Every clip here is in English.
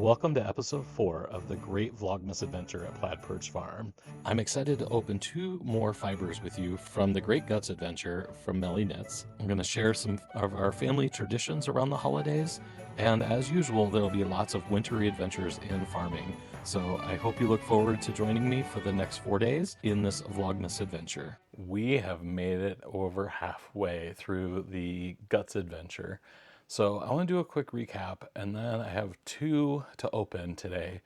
Welcome to episode 4 of the Great Vlogmas Adventure at Plaid Perch Farm. I'm excited to open 2 more fibers with you from the Great Guts Adventure from Melly Knits. I'm going to share some of our family traditions around the holidays, and as usual, there'll be lots of wintry adventures in farming. So I hope you look forward to joining me for the next 4 days in this Vlogmas adventure. We have made it over halfway through the Guts Adventure. So I want to do a quick recap, and then I have 2 to open today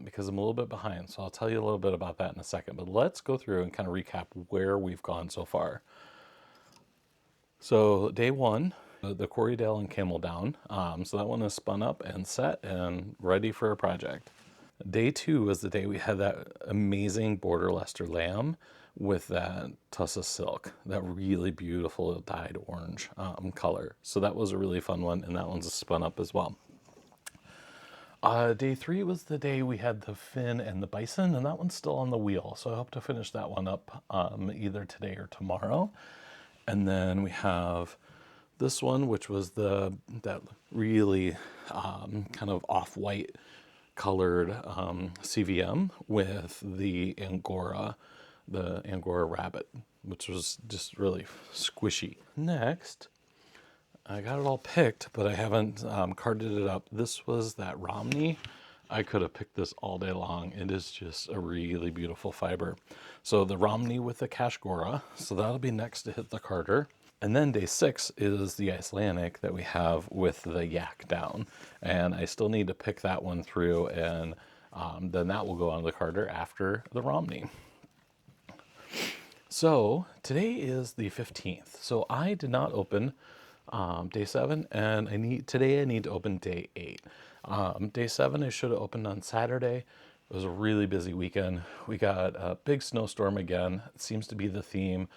because I'm a little bit behind. So I'll tell you a little bit about that in a second. But let's go through and kind of recap where we've gone so far. So day 1, the Corriedale and Camel Down. So that one is spun up and set and ready for a project. Day 2 was the day we had that amazing border Leicester lamb with that tussa silk, that really beautiful dyed orange color. So that was a really fun one, and that one's spun up as well. Day 3 was the day we had the Finn and the bison, and that one's still on the wheel. So I hope to finish that one up either today or tomorrow. And then we have this one, which was that really kind of off-white colored CVM with the Angora rabbit, which was just really squishy. Next, I got it all picked, but I haven't carded it up. This was that Romney. I could have picked this all day long. It is just a really beautiful fiber. So the Romney with the Kashgora, so that'll be next to hit the carder. And then day 6 is the Icelandic that we have with the yak down. And I still need to pick that one through, and then that will go on the carder after the Romney. So today is the 15th. So I did not open day 7, and today I need to open day 8. Day 7 I should have opened on Saturday. It was a really busy weekend. We got a big snowstorm again. It seems to be the theme.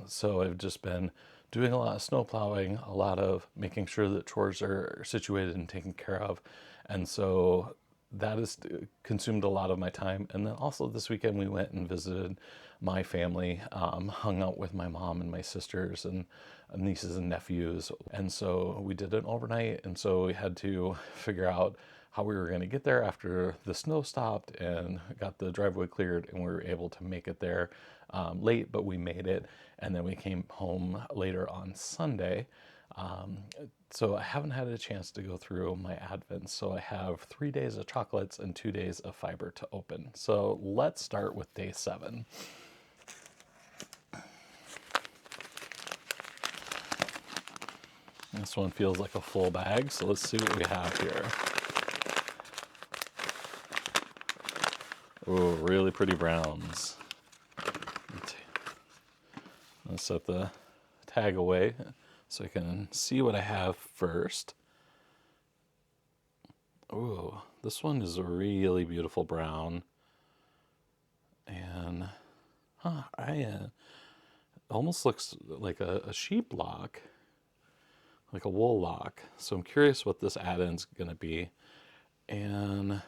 So I've just been doing a lot of snow plowing, a lot of making sure that chores are situated and taken care of. And so that has consumed a lot of my time. And then also this weekend we went and visited my family, hung out with my mom and my sisters and nieces and nephews. And so we did an overnight. And so we had to figure out how we were going to get there after the snow stopped and got the driveway cleared, and we were able to make it there late, but we made it. And then we came home later on Sunday. So I haven't had a chance to go through my Advents. So I have 3 days of chocolates and 2 days of fiber to open. So let's start with day 7. This one feels like a full bag, so let's see what we have here. Oh, really pretty browns. Let's set the tag away so I can see what I have first. Oh, this one is a really beautiful brown. And almost looks like a sheep lock, like a wool lock. So I'm curious what this add-in's gonna be. And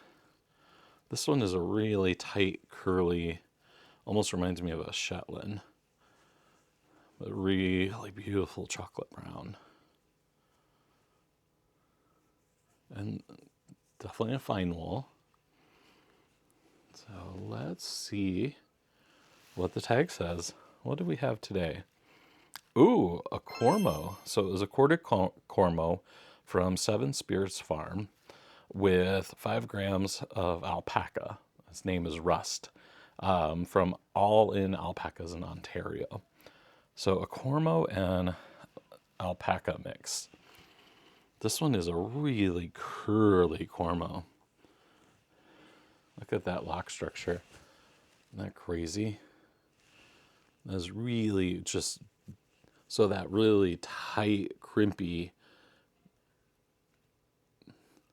this one is a really tight, curly, almost reminds me of a Shetland. But really beautiful chocolate brown. And definitely a fine wool. So let's see what the tag says. What do we have today? Ooh, a Cormo. So it was a quarter Cormo from Seven Spirits Farm with 5 grams of alpaca. His name is Rust, from All In Alpacas in Ontario. So a Cormo and alpaca mix. This one is a really curly Cormo. Look at that lock structure. Isn't that crazy? That's really just, so that really tight, crimpy,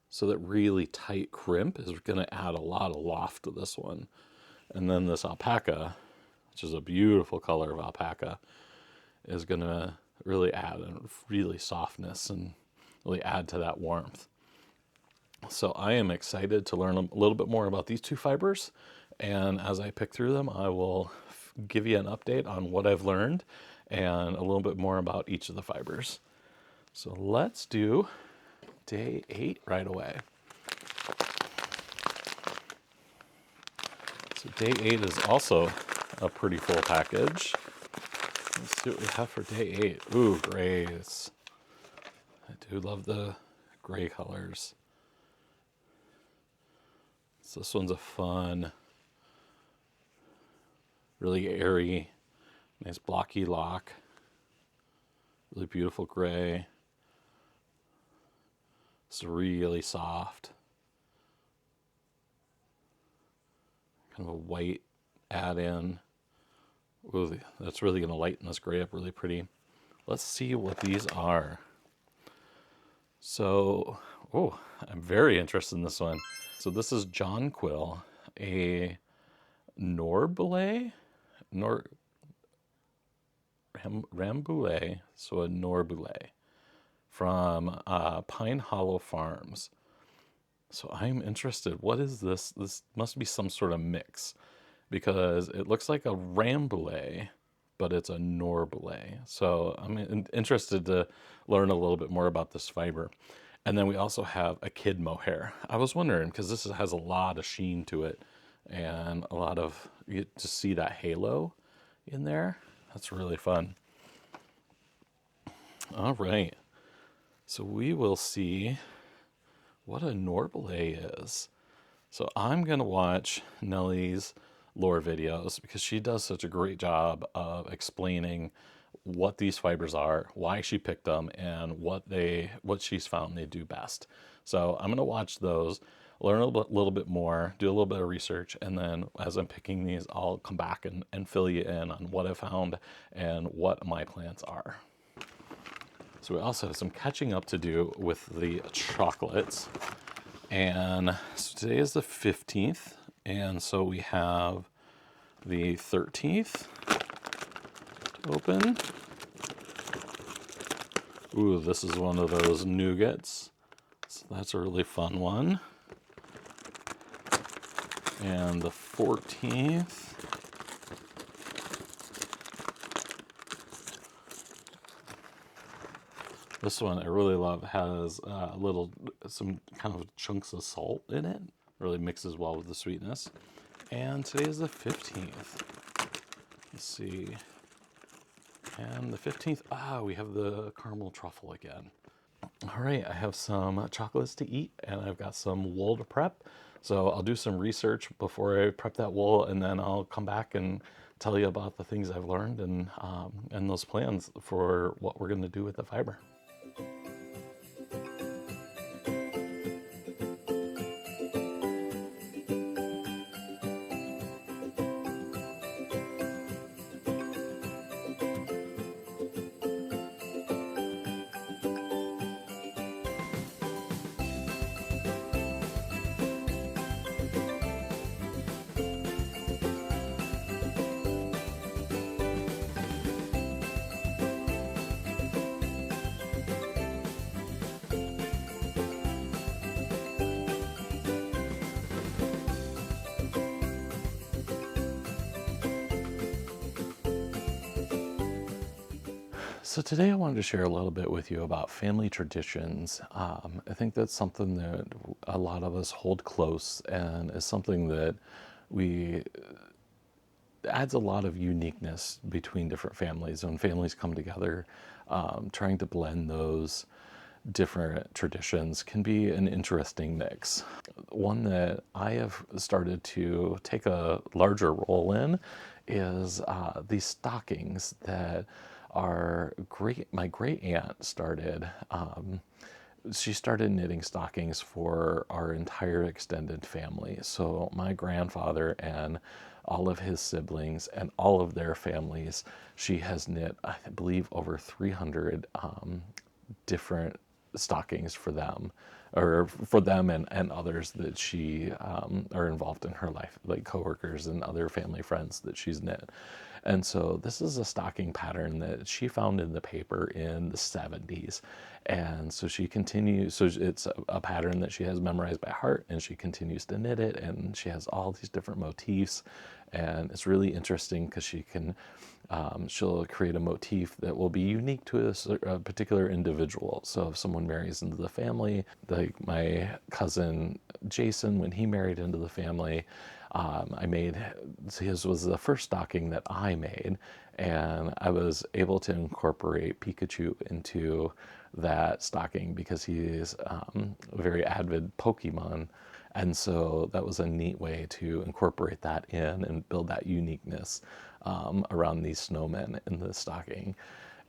so that really tight crimp is going to add a lot of loft to this one. And then this alpaca, which is a beautiful color of alpaca, is going to really add a really softness and really add to that warmth. So I am excited to learn a little bit more about these 2 fibers. And as I pick through them, I will give you an update on what I've learned and a little bit more about each of the fibers. So let's do day 8 right away. day 8 is also a pretty full package. Let's see what we have for day 8. Ooh, grays. I do love the gray colors. So this one's a fun, really airy, nice blocky lock. Really beautiful gray. It's really soft. Kind of a white add-in. Ooh, that's really going to lighten this gray up really pretty. Let's see what these are. So, oh, I'm very interested in this one. So this is John Quill, a Norbouillet, Rambouillet, so a Norbouillet from Pine Hollow Farms. So I'm interested. What is this? This must be some sort of mix because it looks like a Rambouillet, but it's a Norbouillet. So I'm interested to learn a little bit more about this fiber. And then we also have a Kid Mohair. I was wondering because this has a lot of sheen to it and a lot of, you get to see that halo in there. That's really fun. All right. So we will see what a Norbouillet is. So I'm going to watch Nellie's lore videos because she does such a great job of explaining what these fibers are, why she picked them, and what she's found they do best. So I'm going to watch those, learn a little bit more, do a little bit of research, and then as I'm picking these, I'll come back and fill you in on what I found and what my plans are. So we also have some catching up to do with the chocolates. And so today is the 15th, and so we have the 13th to open. Ooh, this is one of those nougats. So that's a really fun one. And the 14th. This one I really love, has some kind of chunks of salt in it. Really mixes well with the sweetness. And today is the 15th. Let's see. And the 15th, we have the caramel truffle again. All right, I have some chocolates to eat and I've got some wool to prep. So I'll do some research before I prep that wool, and then I'll come back and tell you about the things I've learned and those plans for what we're going to do with the fiber. So today I wanted to share a little bit with you about family traditions. I think that's something that a lot of us hold close and is something that adds a lot of uniqueness between different families. When families come together, trying to blend those different traditions can be an interesting mix. One that I have started to take a larger role in is these stockings that are great. My great aunt started. She started knitting stockings for our entire extended family. So my grandfather and all of his siblings and all of their families, she has knit, I believe, over 300 different stockings for them, and others that she are involved in her life, like coworkers and other family friends that she's knit. And so this is a stocking pattern that she found in the paper in the 70s. And so she continues, so it's a pattern that she has memorized by heart, and she continues to knit it, and she has all these different motifs. And it's really interesting because she'll create a motif that will be unique to a particular individual. So if someone marries into the family, like my cousin Jason, when he married into the family, I made his was the first stocking that I made, and I was able to incorporate Pikachu into that stocking because he's a very avid Pokemon. And so that was a neat way to incorporate that in and build that uniqueness around these snowmen in the stocking.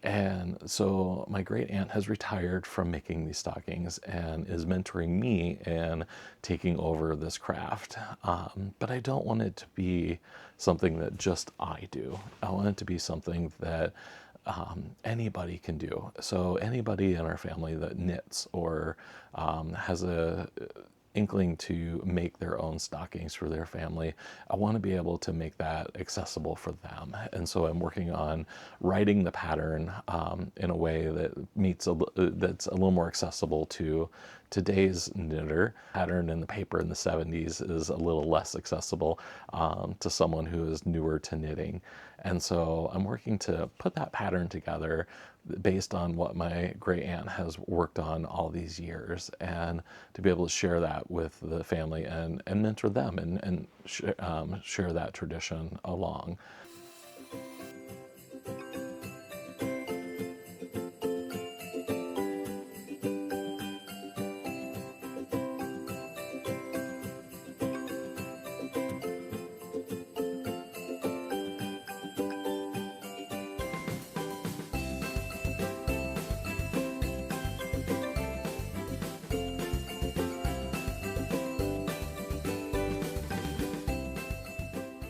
And so my great aunt has retired from making these stockings and is mentoring me and taking over this craft. But I don't want it to be something that just I do. I want it to be something that anybody can do. So anybody in our family that knits or has a inkling to make their own stockings for their family, I want to be able to make that accessible for them. And so I'm working on writing the pattern in a way that that's a little more accessible to today's knitter. Pattern in the paper in the 70s is a little less accessible to someone who is newer to knitting. And so I'm working to put that pattern together based on what my great aunt has worked on all these years, and to be able to share that with the family and mentor them and share that tradition along.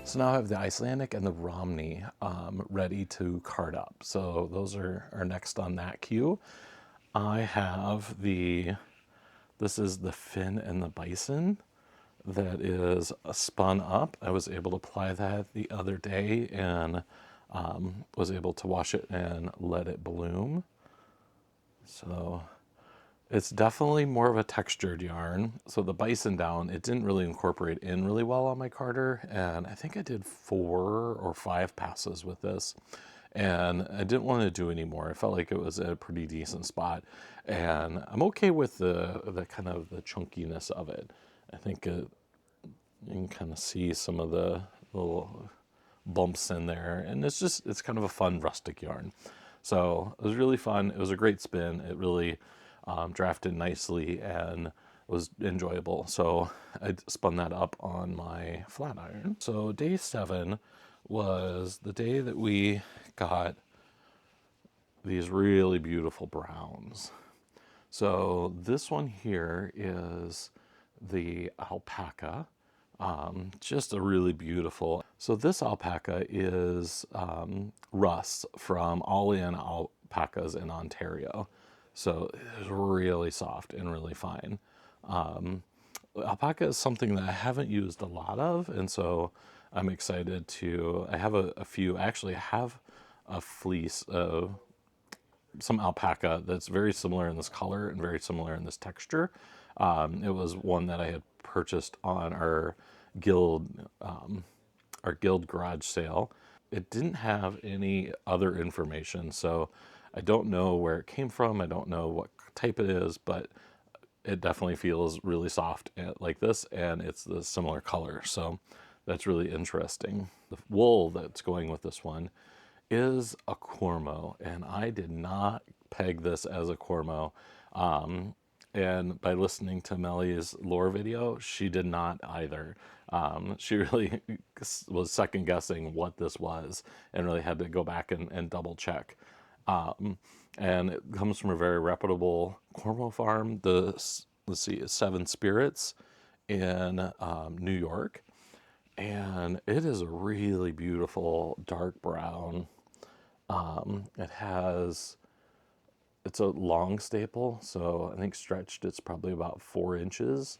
So now I have the Icelandic and the Romney ready to card up. So those are next on that queue. I have this is the Finn and the Bison that is spun up. I was able to apply that the other day and was able to wash it and let it bloom. So it's definitely more of a textured yarn. So the bison down, it didn't really incorporate in really well on my carder. And I think I did 4 or 5 passes with this. And I didn't want to do any more. I felt like it was a pretty decent spot. And I'm okay with the kind of the chunkiness of it. I think you can kind of see some of the little bumps in there. And it's kind of a fun rustic yarn. So it was really fun. It was a great spin. It really drafted nicely and was enjoyable. So I spun that up on my flat iron. So day 7 was the day that we got these really beautiful browns. So this one here is the alpaca. Just a really beautiful. So this alpaca is Russ from All In Alpacas in Ontario. So it's really soft and really fine. Alpaca is something that I haven't used a lot of, and so I'm excited to. I have a few. I actually have a fleece of some alpaca that's very similar in this color and very similar in this texture. It was one that I had purchased on guild our guild garage sale. It didn't have any other information, so I don't know where it came from. I don't know what type it is, but it definitely feels really soft like this, and it's the similar color. So that's really interesting. The wool that's going with this one is a Cormo, and I did not peg this as a Cormo. And by listening to Melly's lore video, she did not either. She really was second guessing what this was and really had to go back and double check. And it comes from a very reputable Cornwall farm, let's see, Seven Spirits in New York. And it is a really beautiful dark brown. It's a long staple, so I think stretched it's probably about 4 inches.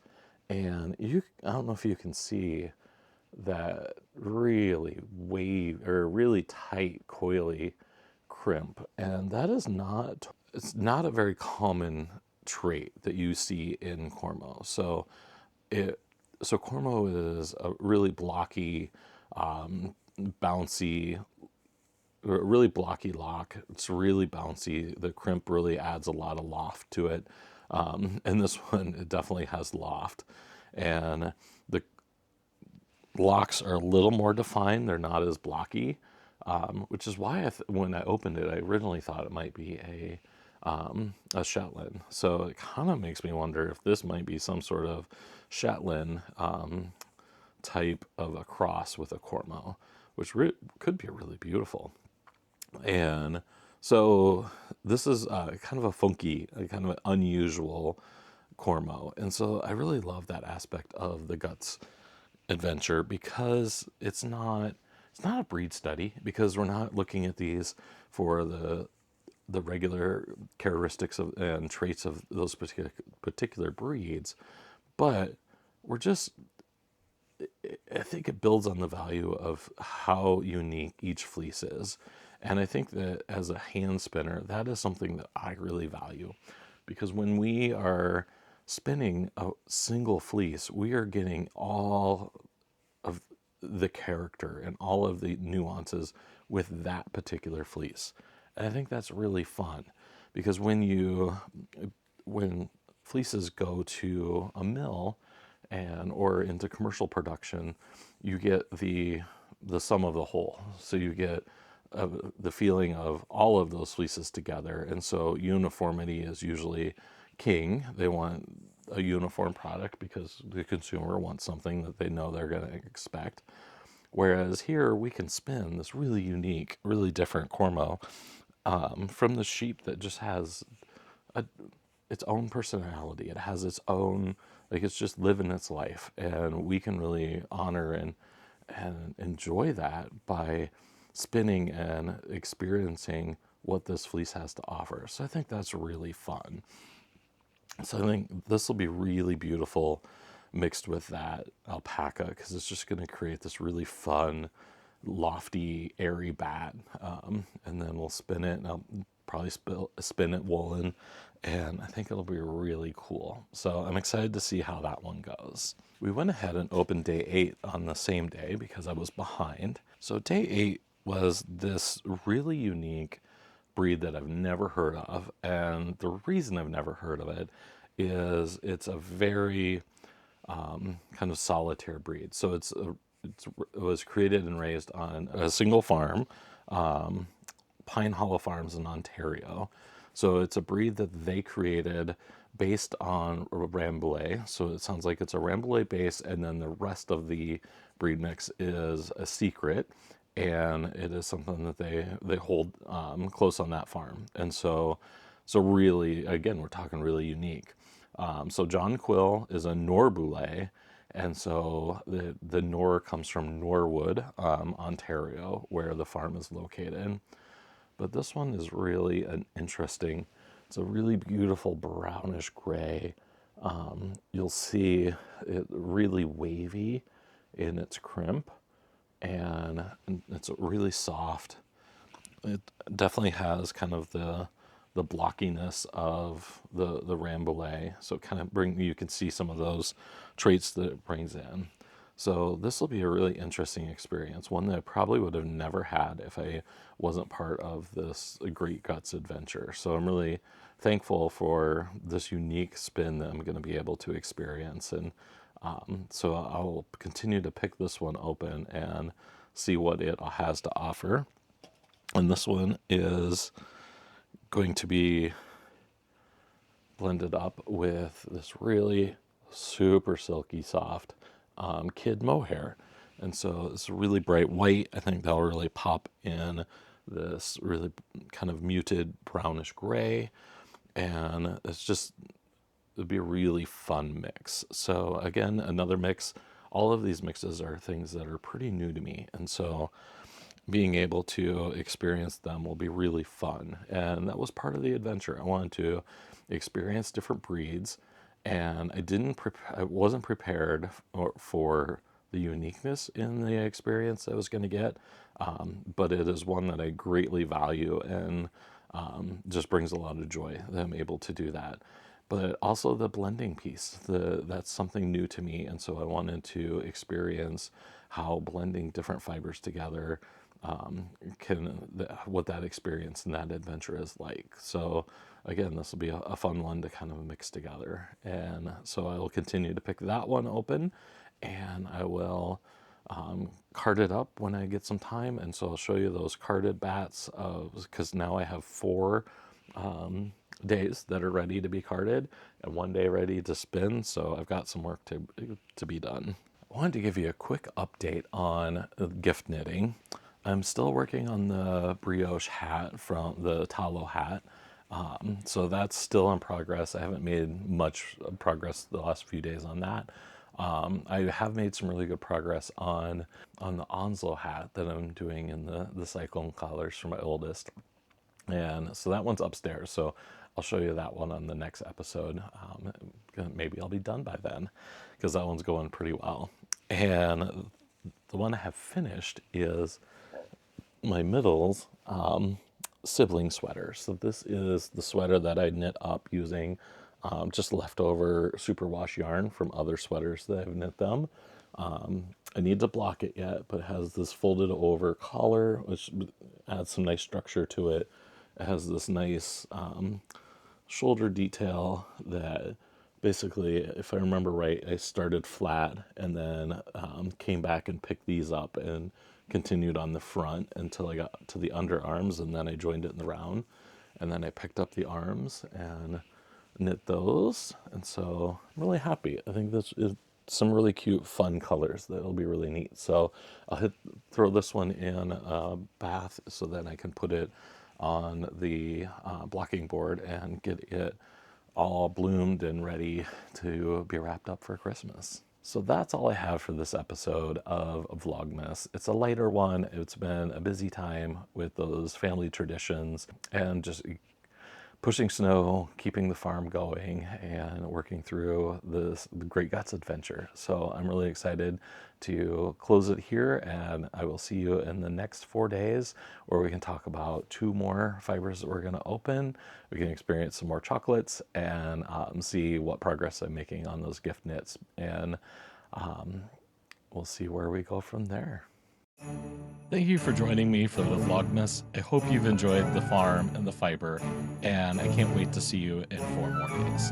And I don't know if you can see that really really tight, coily crimp. And that is it's not a very common trait that you see in Cormo. So Cormo is a really blocky, bouncy, really blocky lock. It's really bouncy. The crimp really adds a lot of loft to it. And this one, it definitely has loft. And locks are a little more defined. They're not as blocky, which is why when I opened it, I originally thought it might be a Shetland. So it kind of makes me wonder if this might be some sort of Shetland type of a cross with a Cormo, which could be really beautiful. And so this is kind of a funky, kind of an unusual Cormo. And so I really love that aspect of the Guts adventure because it's not a breed study, because we're not looking at these for the regular characteristics of and traits of those particular breeds, but we're just, I think it builds on the value of how unique each fleece is. And I think that as a hand spinner, that is something that I really value, because when we are spinning a single fleece, we are getting all of the character and all of the nuances with that particular fleece. And I think that's really fun, because when fleeces go to a mill and or into commercial production, you get the sum of the whole. So you get the feeling of all of those fleeces together, and so uniformity is usually king. They want a uniform product because the consumer wants something that they know they're going to expect. Whereas here we can spin this really unique, really different Cormo from the sheep that just has a, its own personality. It has its own, like, it's just living its life, and we can really honor and enjoy that by spinning and experiencing what this fleece has to offer. So I think that's really fun. So I think this will be really beautiful mixed with that alpaca, because it's just going to create this really fun, lofty, airy bat. And then we'll spin it, and I'll probably spin it woolen, and I think it'll be really cool. So I'm excited to see how that one goes. We went ahead and opened day 8 on the same day because I was behind. So day 8 was this really unique breed that I've never heard of. And the reason I've never heard of it is it's a very kind of solitaire breed. So it was created and raised on a single farm, Pine Hollow Farms in Ontario. So it's a breed that they created based on Rambouillet. So it sounds like it's a Rambouillet base, and then the rest of the breed mix is a secret, and it is something that they hold close on that farm. And so really, again, we're talking really unique. So John Quill is a Norbouillet, and so the Nor comes from Norwood, Ontario, where the farm is located. But this one is really an interesting, it's a really beautiful brownish gray. You'll see it really wavy in its crimp, and it's really soft. It definitely has kind of the blockiness of the Rambouillet, so it kind of you can see some of those traits that it brings in. So this will be a really interesting experience, one that I probably would have never had if I wasn't part of this Great Guts adventure. So I'm really thankful for this unique spin that I'm going to be able to experience. And so I'll continue to pick this one open and see what it has to offer. And this one is going to be blended up with this really super silky soft Kid Mohair. And so it's really bright white. I think that'll really pop in this really kind of muted brownish gray. And it'd be a really fun mix. So again, another mix. All of these mixes are things that are pretty new to me. And so being able to experience them will be really fun. And that was part of the adventure. I wanted to experience different breeds, and I wasn't prepared for the uniqueness in the experience I was going to get. But it is one that I greatly value, and just brings a lot of joy that I'm able to do that. But also the blending piece, that's something new to me. And so I wanted to experience how blending different fibers together what that experience and that adventure is like. So again, this will be a fun one to kind of mix together. And so I will continue to pick that one open, and I will carded up when I get some time, and so I'll show you those carded bats because now I have 4 days that are ready to be carded and 1 day ready to spin, so I've got some work to be done. I wanted to give you a quick update on gift knitting. I'm still working on the brioche hat from the tallow hat. So that's still in progress. I haven't made much progress the last few days on that. I have made some really good progress on the Onslow hat that I'm doing in the cyclone collars for my oldest. And so that one's upstairs. So I'll show you that one on the next episode. Maybe I'll be done by then because that one's going pretty well. And the one I have finished is my middle's sibling sweater. So this is the sweater that I knit up using just leftover superwash yarn from other sweaters that I've knit them. I need to block it yet, but it has this folded over collar, which adds some nice structure to it. It has this nice shoulder detail that basically, if I remember right, I started flat and then came back and picked these up and continued on the front until I got to the underarms, and then I joined it in the round, and then I picked up the arms and knit those, and so I'm really happy. I think this is some really cute fun colors that'll be really neat. So I'll throw this one in a bath so then I can put it on the blocking board and get it all bloomed and ready to be wrapped up for Christmas. So that's all I have for this episode of Vlogmas. It's a lighter one. It's been a busy time with those family traditions and just pushing snow, keeping the farm going, and working through the Great Vlogmas Adventure. So I'm really excited to close it here, and I will see you in the next 4 days where we can talk about 2 more fibers that we're going to open. We can experience some more chocolates and see what progress I'm making on those gift knits, and we'll see where we go from there. Thank you for joining me for the Vlogmas. I hope you've enjoyed the farm and the fiber, and I can't wait to see you in 4 more days.